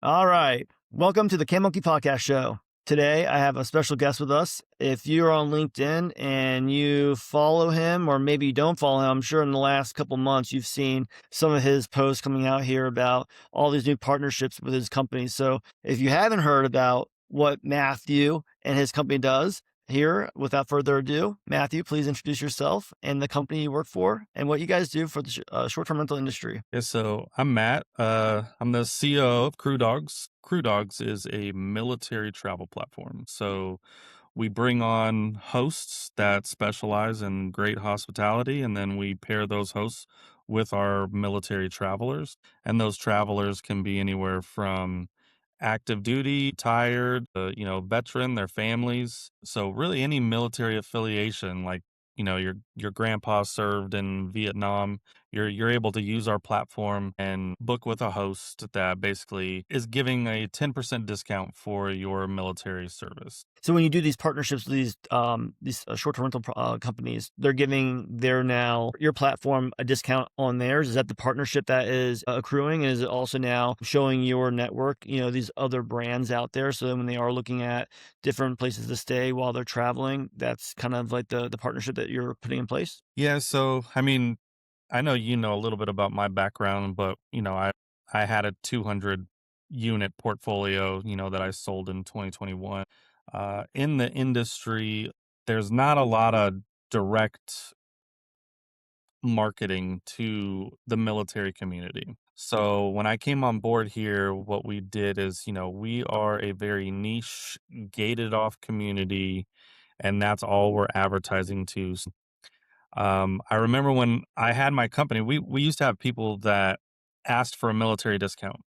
All right. Welcome to the CanMonkey podcast show. Today, I have a special guest with us. If you're on LinkedIn and you follow him, or maybe you don't follow him, I'm sure in the last couple months, you've seen some of his posts coming out here about all these new partnerships with his company. So if you haven't heard about what Matthew and his company does, here, without further ado, Matthew, please introduce yourself and the company you work for and what you guys do for the short-term rental industry. Yeah, so I'm Matt. I'm the COO of Crew Dogs. Crew Dogs is a military travel platform. So we bring on hosts that specialize in great hospitality, and then we pair those hosts with our military travelers. And those travelers can be anywhere from active duty, tired, veteran, their families. So really any military affiliation, like your grandpa served in Vietnam, you're able to use our platform and book with a host that basically is giving a 10% discount for your military service. So when you do these partnerships with these short-term rental companies, they're giving your platform a discount on theirs. Is that the partnership that is accruing? And is it also now showing your network, these other brands out there? So then when they are looking at different places to stay while they're traveling, that's kind of like the partnership that you're putting in place? Yeah, so I mean, I know you know a little bit about my background, but I had a 200 unit portfolio, that I sold in 2021. In the industry, there's not a lot of direct marketing to the military community. So when I came on board here, what we did is, we are a very niche, gated off community, and that's all we're advertising to. I remember when I had my company, we used to have people that asked for a military discount,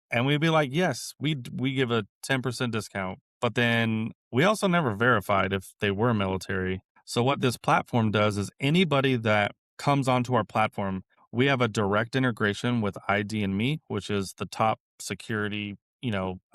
and we'd be like, "Yes, we give a 10% discount," but then we also never verified if they were military. So what this platform does is anybody that comes onto our platform, we have a direct integration with ID and Me, which is the top security,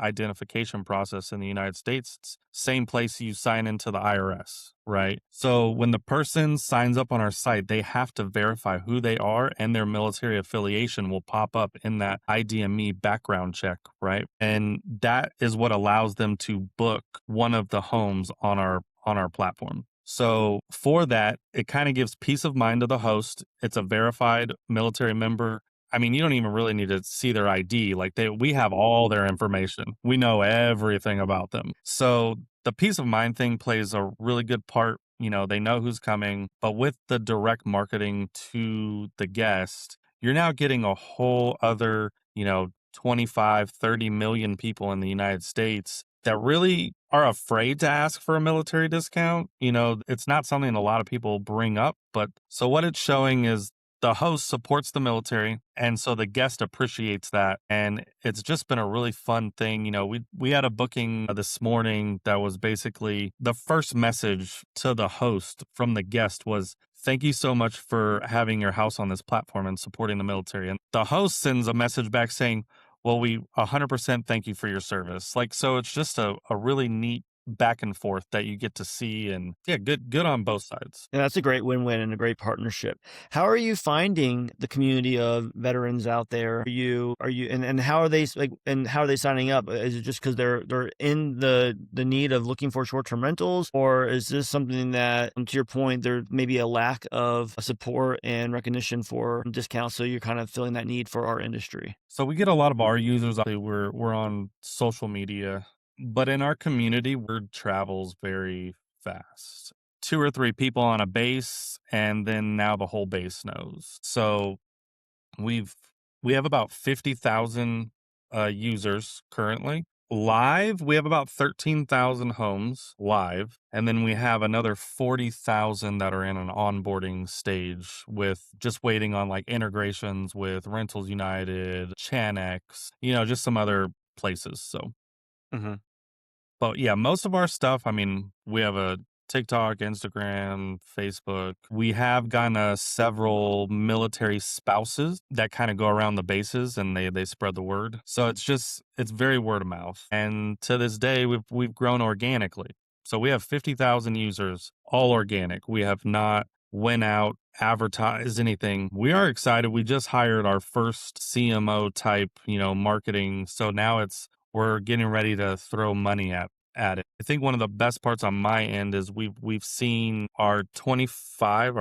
identification process in the United States. It's same place you sign into the IRS, right? So when the person signs up on our site, they have to verify who they are, and their military affiliation will pop up in that ID&Me background check, right? And that is what allows them to book one of the homes on our platform. So for that, it kind of gives peace of mind to the host. It's a verified military member. I mean, you don't even really need to see their ID. Like we have all their information. We know everything about them. So the peace of mind thing plays a really good part. They know who's coming, but with the direct marketing to the guest, you're now getting a whole other, 25, 30 million people in the United States that really are afraid to ask for a military discount. It's not something a lot of people bring up, but so what it's showing is the host supports the military, and so the guest appreciates that. And it's just been a really fun thing. We had a booking this morning that was basically the first message to the host from the guest was, "Thank you so much for having your house on this platform and supporting the military." And the host sends a message back saying, "Well, we 100% thank you for your service." Like, so it's just a really neat back and forth that you get to see. And yeah, good on both sides. Yeah, that's a great win-win and a great partnership. How are you finding the community of veterans out there? And how are they and how are they signing up? Is it just because they're in the need of looking for short-term rentals, or is this something that, to your point, there may be a lack of support and recognition for discounts, so you're kind of filling that need for our industry? So we get a lot of our users. We're on social media, but in our community, word travels very fast. Two or three people on a base, and then now the whole base knows. So we've we have about 50,000 users currently. Live, we have about 13,000 homes live, and then we have another 40,000 that are in an onboarding stage with just waiting on like integrations with Rentals United, Chanex, just some other places. So, Mhm. but yeah, most of our stuff, I mean, we have a TikTok, Instagram, Facebook. We have gotten several military spouses that kind of go around the bases and they spread the word. So it's very word of mouth. And to this day, we've grown organically. So we have 50,000 users, all organic. We have not went out, advertised anything. We are excited. We just hired our first CMO type, marketing. So now we're getting ready to throw money at it. I think one of the best parts on my end is we've seen our 2025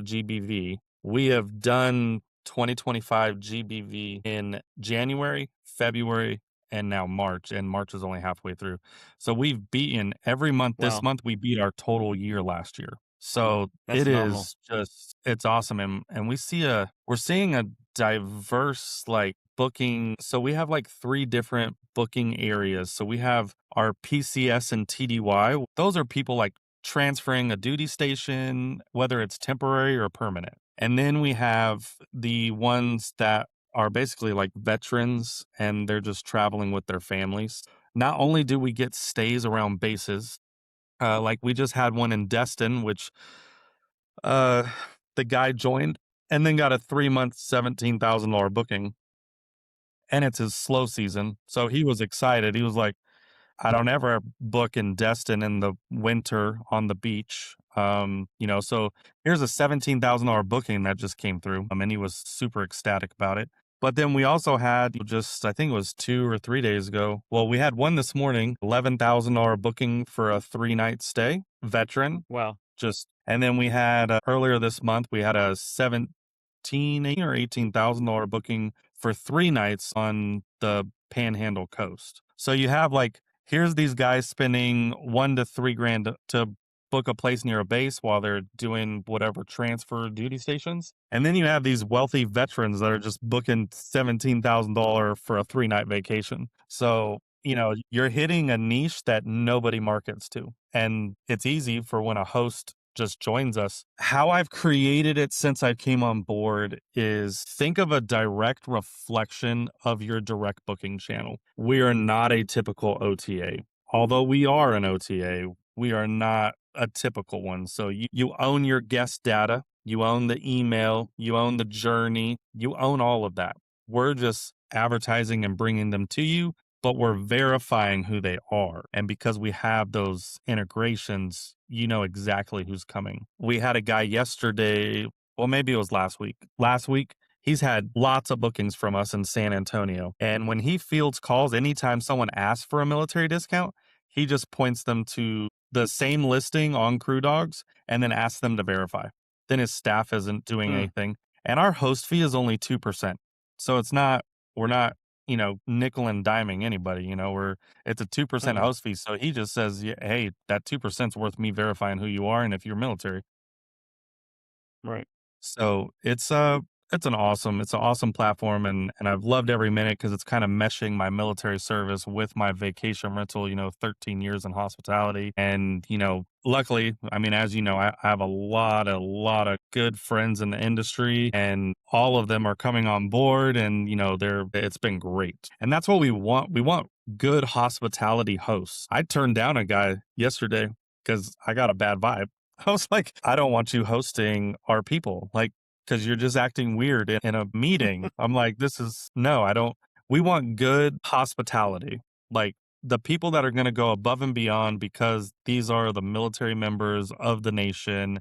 GBV. We have done 2025 GBV in January, February, and now March, and March is only halfway through. So we've beaten every month. This Wow, month we beat our total year last year. So that's it phenomenal. is just it's awesome. And we're seeing a diverse like booking. So we have like three different booking areas. So we have our PCS and TDY. Those are people like transferring a duty station, whether it's temporary or permanent. And then we have the ones that are basically like veterans and they're just traveling with their families. Not only do we get stays around bases, like we just had one in Destin, which uh, the guy joined and then got a 3 month, $17,000 booking, and it's his slow season. So he was excited. He was like, I don't ever book in Destin in the winter on the beach. So here's a $17,000 booking that just came through. And he was super ecstatic about it. But then we also had just, I think it was 2 or 3 days ago. Well, we had one this morning, $11,000 booking for a 3 night stay, veteran. Wow. And then we had earlier this month, we had a 18,000 or $18,000 booking for 3 nights on the Panhandle coast. So you have like, here's these guys spending 1 to 3 grand to book a place near a base while they're doing whatever transfer duty stations. And then you have these wealthy veterans that are just booking $17,000 for a 3 night vacation. So, you're hitting a niche that nobody markets to. And it's easy for when a host just joins us. How I've created it since I came on board is think of a direct reflection of your direct booking channel. We are not a typical OTA. Although we are an OTA, we are not a typical one. So you own your guest data, you own the email, you own the journey, you own all of that. We're just advertising and bringing them to you, but we're verifying who they are. And because we have those integrations, you know exactly who's coming. We had a guy yesterday, well, maybe it was last week. Last week, he's had lots of bookings from us in San Antonio. And when he fields calls, anytime someone asks for a military discount, he just points them to the same listing on CrewDogs and then asks them to verify. Then his staff isn't doing Hmm. anything. And our host fee is only 2%. So we're not, nickel and diming anybody, it's a 2% Hmm. host fee. So he just says, yeah, hey, that 2% is worth me verifying who you are and if you're military. Right. So it's an awesome platform, and I've loved every minute because it's kind of meshing my military service with my vacation rental, 13 years in hospitality. And, luckily, I mean, as you know, I have a lot of good friends in the industry, and all of them are coming on board, and, it's been great. And that's what we want. We want good hospitality hosts. I turned down a guy yesterday because I got a bad vibe. I was like, I don't want you hosting our people, like, because you're just acting weird in a meeting. I'm like, no, I don't. We want good hospitality. Like the people that are going to go above and beyond because these are the military members of the nation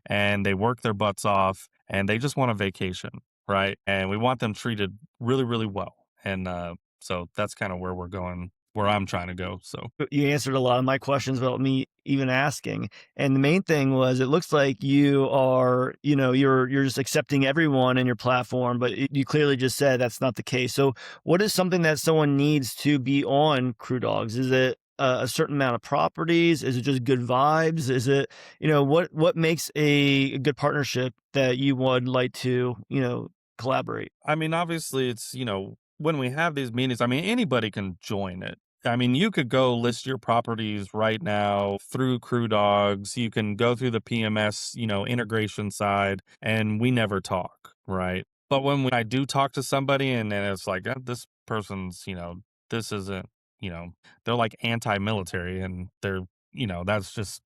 and they work their butts off and they just want a vacation. Right. And we want them treated really, really well. And so that's kind of where we're going, where I'm trying to go. So. But you answered a lot of my questions without me even asking. And the main thing was, it looks like you are, you're just accepting everyone in your platform, but you clearly just said that's not the case. So, what is something that someone needs to be on Crew Dogs? Is it a certain amount of properties? Is it just good vibes? Is it, what makes a good partnership that you would like to, collaborate? I mean, obviously, it's, when we have these meetings, I mean, anybody can join it. I mean, you could go list your properties right now through CrewDogs. You can go through the PMS, integration side, and we never talk, right? But when I do talk to somebody and it's like, this person's, this isn't, they're like anti-military and they're, that's just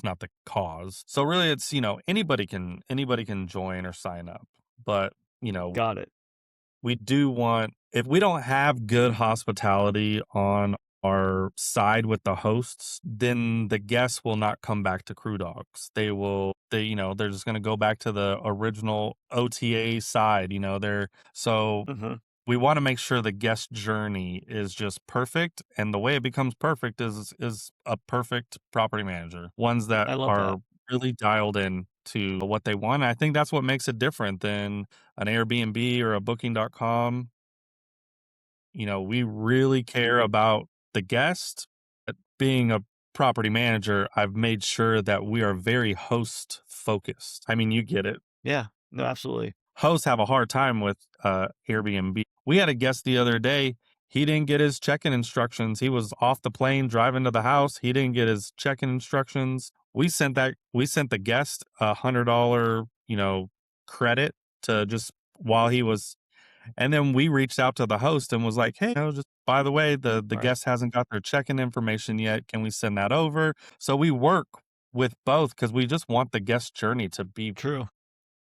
not the cause. So really it's, anybody can join or sign up. But you know, Got it. we do want if we don't have good hospitality on or side with the hosts, then the guests will not come back to Crew Dogs. They're just going to go back to the original OTA side. So Mhm. we want to make sure the guest journey is just perfect, and the way it becomes perfect is a perfect property manager, ones that I love are that. really dialed in to what they want. I think that's what makes it different than an Airbnb or a booking.com. We really care about the guest. But being a property manager, I've made sure that we are very host focused. I mean, you get it. Yeah. No, absolutely. Hosts have a hard time with Airbnb. We had a guest the other day. He didn't get his check-in instructions. He was off the plane driving to the house. He didn't get his check-in instructions. We sent the guest $100, credit to just while he was, and then we reached out to the host and was like, "Hey, just by the way, the Right. guest hasn't got their check-in information yet. Can we send that over?" So we work with both because we just want the guest journey to be True.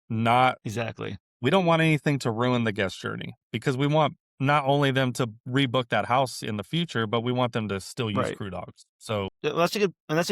not Exactly. we don't want anything to ruin the guest journey because we want not only them to rebook that house in the future, but we want them to still use Right. Crew Dogs. So, That's a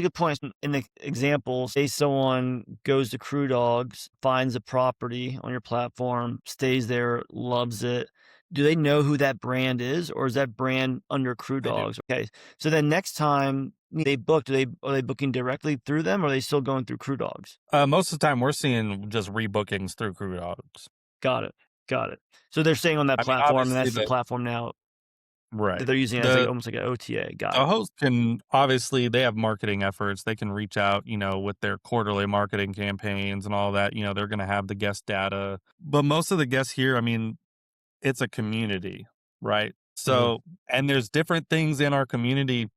good point. In the example, say someone goes to Crew Dogs, finds a property on your platform, stays there, loves it. Do they know who that brand is, or is that brand under Crew they do. Dogs? Okay. So then next time they book, are they booking directly through them, or are they still going through Crew Dogs? Most of the time, we're seeing just rebookings through Crew Dogs. Got it. Got it. So they're staying on that I mean, platform, and obviously, that's the platform now that right. they're using as like The almost like an OTA. Got the it. host can obviously they have marketing efforts. They can reach out, with their quarterly marketing campaigns and all that. They're going to have the guest data, but most of the guests here, I mean, it's a community, right? Mhm. So, and there's different things in our community.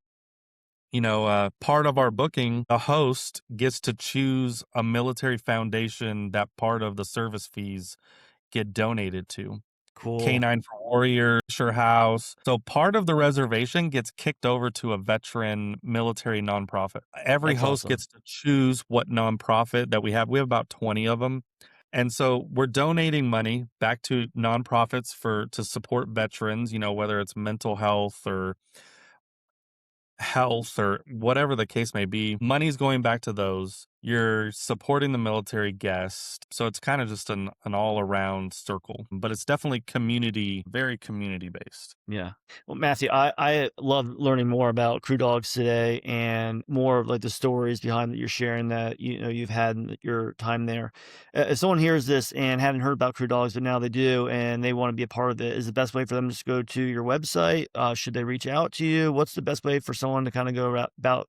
Part of our booking, the host gets to choose a military foundation that part of the service fees get donated to. Cool. Canine for Warrior, Sure House. So part of the reservation gets kicked over to a veteran military nonprofit. Every That's host awesome. gets to choose what nonprofit that we have. We have about 20 of them. And so we're donating money back to nonprofits to support veterans, whether it's mental health or whatever the case may be. Money's going back to those. You're supporting the military guest. So it's kind of just an all around circle, but it's definitely very community based. Yeah. Well, Matthew, I love learning more about Crew Dogs today and more of like the stories behind that you're sharing that you've had in your time there. If someone hears this and hadn't heard about Crew Dogs, but now they do and they want to be a part of it, is the best way for them to just go to your website? Should they reach out to you? What's the best way for someone to kind of go about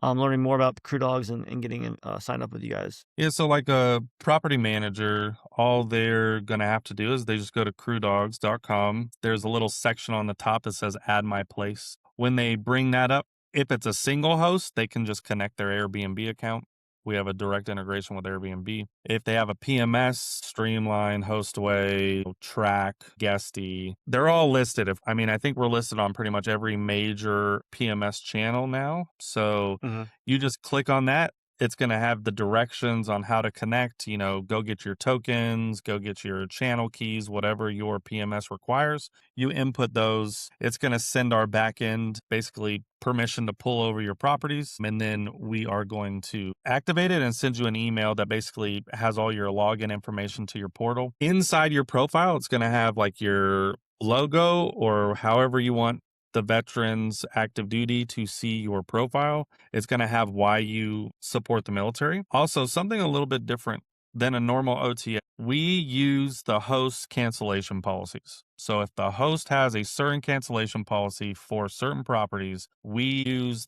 learning more about Crew Dogs and getting signed up with you guys? Yeah, so like a property manager, all they're going to have to do is they just go to crewdogs.com. There's a little section on the top that says add my place. When they bring that up, if it's a single host, they can just connect their Airbnb account. We have a direct integration with Airbnb. If they have a PMS, Streamline, Hostaway, Track, Guesty, they're all listed. I think we're listed on pretty much every major PMS channel now. So Hmm. you just click on that, it's going to have the directions on how to connect, go get your tokens, go get your channel keys, whatever your PMS requires. You input those. It's going to send our backend basically permission to pull over your properties. And then we are going to activate it and send you an email that basically has all your login information to your portal. Inside your profile, it's going to have like your logo or however you want the veterans active duty to see your profile. It's going to have why you support the military. Also, something a little bit different than a normal OTA. We use the host cancellation policies. So if the host has a certain cancellation policy for certain properties, we use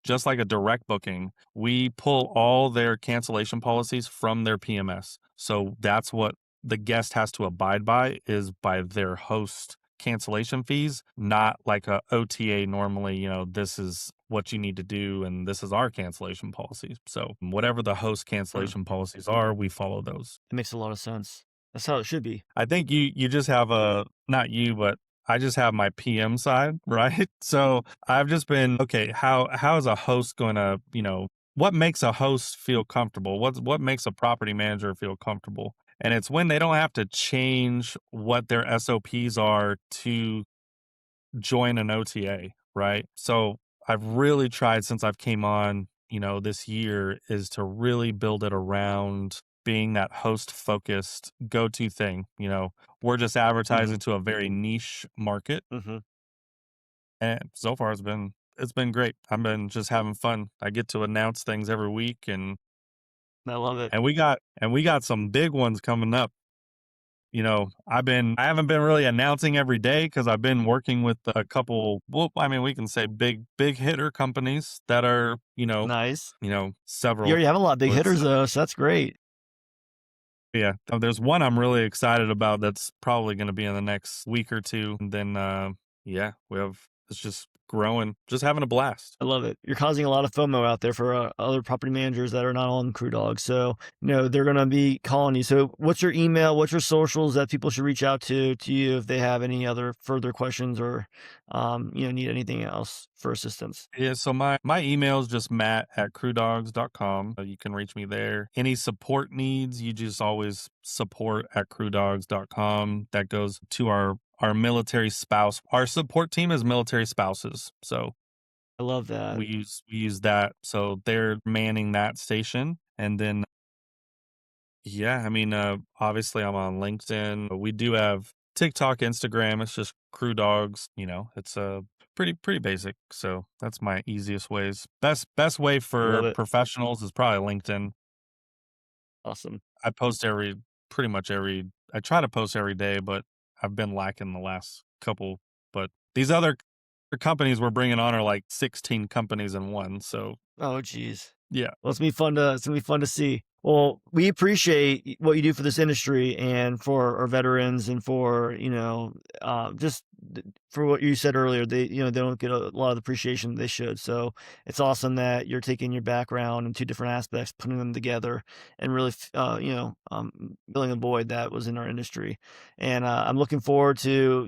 just like a direct booking, we pull all their cancellation policies from their PMS. So that's what the guest has to abide by, is by their host cancellation fees, not like a OTA normally, this is what you need to do and this is our cancellation policy. So whatever the host Mm, cancellation policies are, we follow those. it makes a lot of sense. That's how it should be. I think you just have not you, but I just have my PM side, right? So I've just been, okay, how is a host going to, what makes a host feel comfortable? What makes a property manager feel comfortable? And it's when they don't have to change what their SOPs are to join an OTA. right? So I've really tried since I've came on, this year is to really build it around being that host focused go-to thing. We're just Mhm, advertising to a very niche market, mhm. and so far it's been great. I've been just having fun. I get to announce things every week, and I love it. we got some big ones coming up. I haven't been really announcing every day because I've been working with a couple, well, I mean, we can say big hitter companies that are, Nice. You several. already have a lot of big Let's hitters though, so that's great. Yeah, there's one I'm really excited about that's probably going to be in the next week or two. And then, yeah, it's just growing, just having a blast. I love it. You're causing a lot of FOMO out there for other property managers that are not on Crew Dogs. So, they're going to be calling you. So, what's your email? What's your socials that people should reach out to you if they have any other further questions or, need anything else for assistance? Yeah, so my email is just matt@crewdogs.com. You can reach me there. Any support needs, you just always support@crewdogs.com. That goes to our military spouse. Our support team is military spouses. So I love that. we use that. So they're manning that station. And then yeah, I mean, obviously I'm on LinkedIn. But we do have TikTok, Instagram. It's just Crew Dogs. It's pretty basic. So that's my easiest ways. Best way I love for it. professionals is probably LinkedIn. Awesome. I post pretty much every. I try to post every day, but I've been lacking the last couple. But these other companies we're bringing on are like 16 companies in one. So Oh, geez. yeah. Well, it's gonna be fun to see. Well, we appreciate what you do for this industry and for our veterans and for, just for what you said earlier, they don't get a lot of appreciation they should. So it's awesome that you're taking your background and two different aspects, putting them together and really, filling a void that was in our industry. And I'm looking forward to,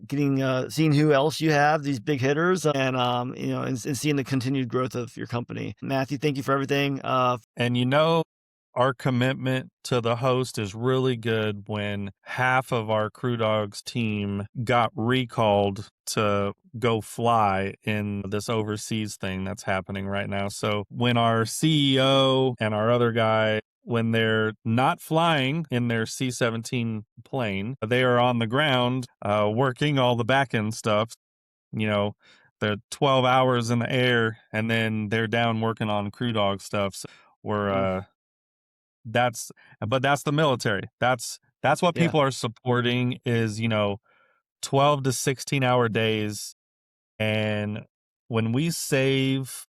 getting, seeing who else you have, these big hitters and seeing the continued growth of your company. Matthew, thank you for everything. And our commitment to the host is really good when half of our Crew Dogs team got recalled to go fly in this overseas thing that's happening right now. So when our CEO and our other guy, when they're not flying in their C-17 plane, they are on the ground working all the back end stuff. You know, they're 12 hours in the air and then they're down working on Crew Dog stuff. So we're Oof, that's but that's the military. That's what yeah, people are supporting is, 12 to 16-hour days. And when we save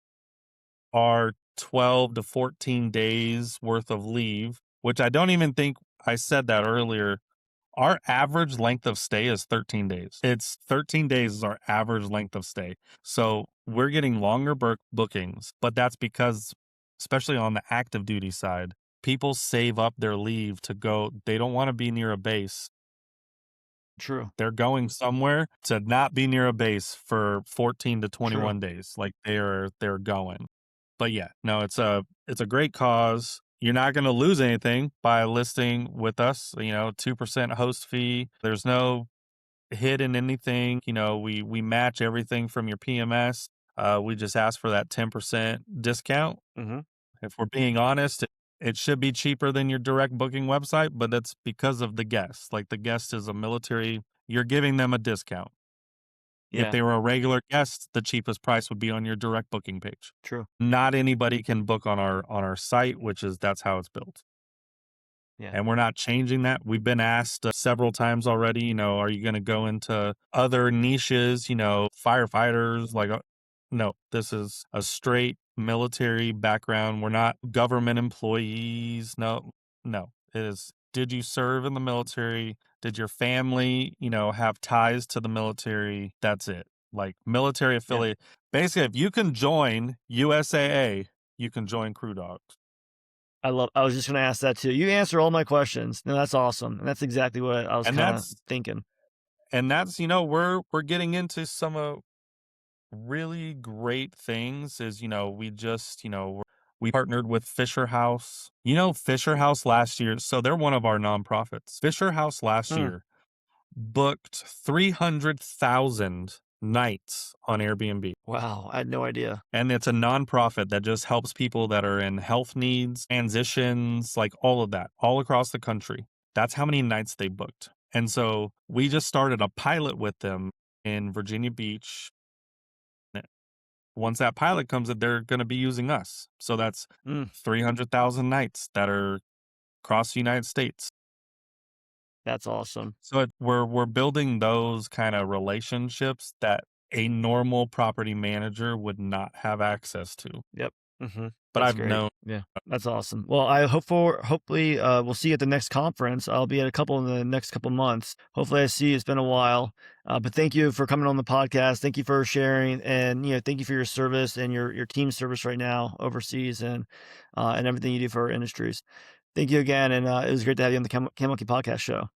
our 12 to 14 days worth of leave, which I don't even think I said that earlier, our average length of stay is 13 days. It's 13 days is our average length of stay. So we're getting longer bookings, but that's because, especially on the active duty side, people save up their leave to go. They don't want to be near a base. true, They're going somewhere to not be near a base for 14 to true. 21 days. Like they're going. But yeah, no, it's a great cause. You're not going to lose anything by listing with us, 2% host fee. There's no hidden anything. We match everything from your PMS. We just ask for that 10% discount. Hmm. If we're being honest, it should be cheaper than your direct booking website, but that's because of the guest. Like the guest is a military, you're giving them a discount. If Yeah, they were a regular guest, the cheapest price would be on your direct booking page. true. Not anybody can book on our site, that's how it's built. Yeah, And we're not changing that. We've been asked several times already, are you going to go into other niches, firefighters? No, this is a straight military background. We're not government employees. No, no. It is, did you serve in the military? Did your family, have ties to the military? That's it. Like military yeah. affiliate. Basically, if you can join USAA, you can join Crew Dogs. I was just gonna ask that too. You answer all my questions. No, that's awesome. And that's exactly what I was And kind of that's thinking. we're getting into some really great things is we just we partnered with Fisher House. Fisher House last year, so they're one of our nonprofits. Fisher House last Hmm. year booked 300,000 nights on Airbnb. Wow, I had no idea. And it's a nonprofit that just helps people that are in health needs, transitions, like all of that, all across the country. That's how many nights they booked. And so we just started a pilot with them in Virginia Beach. Once that pilot comes in, they're going to be using us. So that's Mm, 300,000 nights that are across the United States. that's awesome. So we're building those kind of relationships that a normal property manager would not have access to. Yep. But That's I've great. known. Yeah, that's awesome. Well, I hopefully we'll see you at the next conference. I'll be at a couple in the next couple months. Hopefully, I see you. It's been a while, but thank you for coming on the podcast. Thank you for sharing, and thank you for your service and your team service right now overseas, and everything you do for our industries. Thank you again, and it was great to have you on the Cam Monkey podcast show.